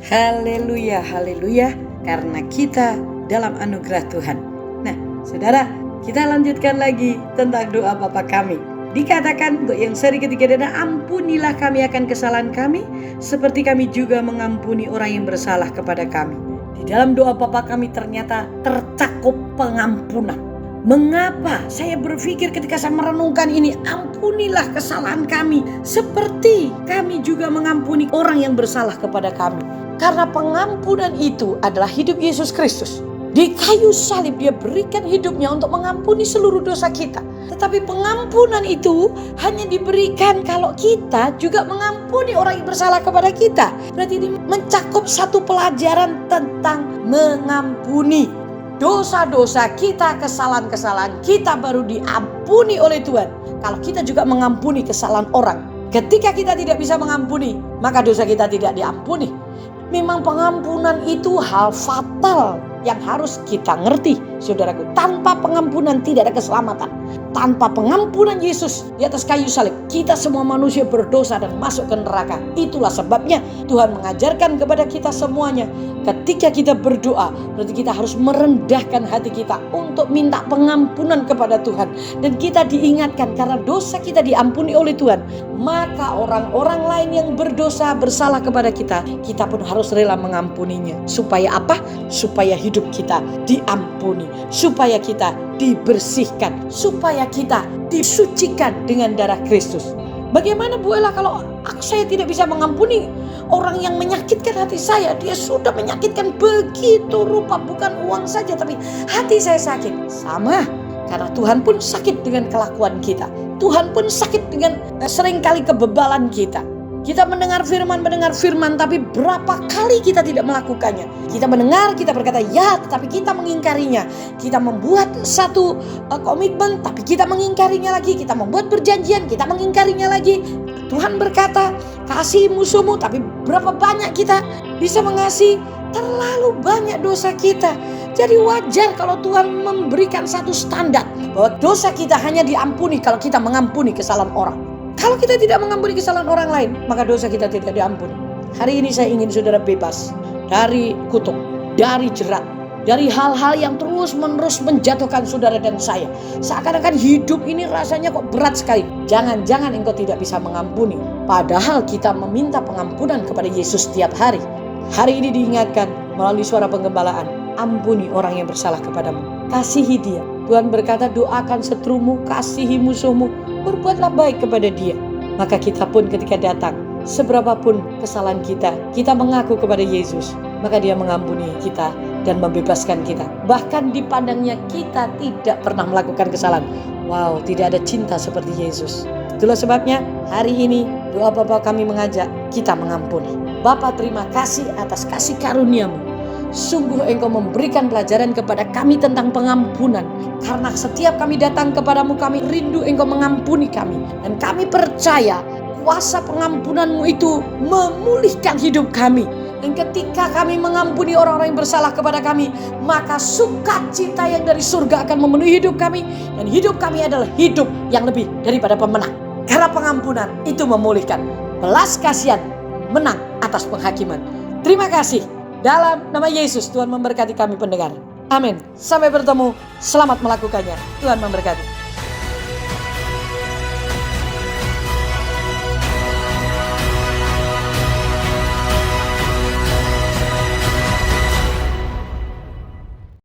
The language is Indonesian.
Haleluya, haleluya, karena kita dalam anugerah Tuhan. Nah, saudara, kita lanjutkan lagi tentang doa Bapa kami. Dikatakan untuk yang seri ketiga, dan ampunilah kami akan kesalahan kami, seperti kami juga mengampuni orang yang bersalah kepada kami. Di dalam doa Bapa kami ternyata tercakup pengampunan. Mengapa saya berpikir ketika saya merenungkan ini, ampunilah kesalahan kami, seperti kami juga mengampuni orang yang bersalah kepada kami. Karena pengampunan itu adalah hidup Yesus Kristus. Di kayu salib dia berikan hidupnya untuk mengampuni seluruh dosa kita. Tetapi pengampunan itu hanya diberikan kalau kita juga mengampuni orang yang bersalah kepada kita. Berarti ini mencakup satu pelajaran tentang mengampuni. Dosa-dosa kita, kesalahan-kesalahan kita baru diampuni oleh Tuhan kalau kita juga mengampuni kesalahan orang. Ketika kita tidak bisa mengampuni, maka dosa kita tidak diampuni. Memang pengampunan itu hal fatal yang harus kita ngerti, saudaraku. Tanpa pengampunan tidak ada keselamatan. Tanpa pengampunan Yesus di atas kayu salib, kita semua manusia berdosa dan masuk ke neraka. Itulah sebabnya Tuhan mengajarkan kepada kita semuanya, ketika kita berdoa, berarti kita harus merendahkan hati kita untuk minta pengampunan kepada Tuhan. Dan kita diingatkan, karena dosa kita diampuni oleh Tuhan, maka orang-orang lain yang berdosa bersalah kepada kita, kita pun harus rela mengampuninya. Supaya apa? Supaya hidup kita diampuni, supaya kita dibersihkan, supaya kita disucikan dengan darah Kristus. Bagaimana Bu Ella kalau saya tidak bisa mengampuni orang yang menyakitkan hati saya? Dia sudah menyakitkan begitu rupa, bukan uang saja tapi hati saya sakit. Sama, karena Tuhan pun sakit dengan kelakuan kita. Tuhan pun sakit dengan seringkali kebebalan kita. Kita mendengar firman, tapi berapa kali kita tidak melakukannya. Kita mendengar, kita berkata ya, tetapi kita mengingkarinya. Kita membuat satu komitmen, tapi kita mengingkarinya lagi. Kita membuat perjanjian, kita mengingkarinya lagi. Tuhan berkata, kasih musuhmu, tapi berapa banyak kita bisa mengasihi? Terlalu banyak dosa kita. Jadi wajar kalau Tuhan memberikan satu standar bahwa dosa kita hanya diampuni kalau kita mengampuni kesalahan orang. Kalau kita tidak mengampuni kesalahan orang lain, maka dosa kita tidak diampuni. Hari ini saya ingin saudara bebas dari kutuk, dari jerat, dari hal-hal yang terus-menerus menjatuhkan saudara dan saya. Seakan-akan hidup ini rasanya kok berat sekali. Jangan-jangan engkau tidak bisa mengampuni. Padahal kita meminta pengampunan kepada Yesus setiap hari. Hari ini diingatkan melalui suara penggembalaan, ampuni orang yang bersalah kepadamu. Kasihi dia. Tuhan berkata, doakan seterumu, kasihi musuhmu, berbuatlah baik kepada dia. Maka kita pun ketika datang, seberapapun kesalahan kita, kita mengaku kepada Yesus, maka dia mengampuni kita dan membebaskan kita. Bahkan dipandangnya kita tidak pernah melakukan kesalahan. Wow, tidak ada cinta seperti Yesus. Itulah sebabnya hari ini doa Bapa kami mengajak kita mengampuni. Bapa, terima kasih atas kasih karunia-Mu. Sungguh Engkau memberikan pelajaran kepada kami tentang pengampunan. Karena setiap kami datang kepadamu, kami rindu Engkau mengampuni kami. Dan kami percaya kuasa pengampunan-Mu itu memulihkan hidup kami. Dan ketika kami mengampuni orang-orang yang bersalah kepada kami, maka sukacita yang dari surga akan memenuhi hidup kami. Dan hidup kami adalah hidup yang lebih daripada pemenang. Karena pengampunan itu memulihkan. Belas kasihan menang atas penghakiman. Terima kasih. Dalam nama Yesus, Tuhan memberkati kami pendengar. Amin. Sampai bertemu. Selamat melakukannya. Tuhan memberkati.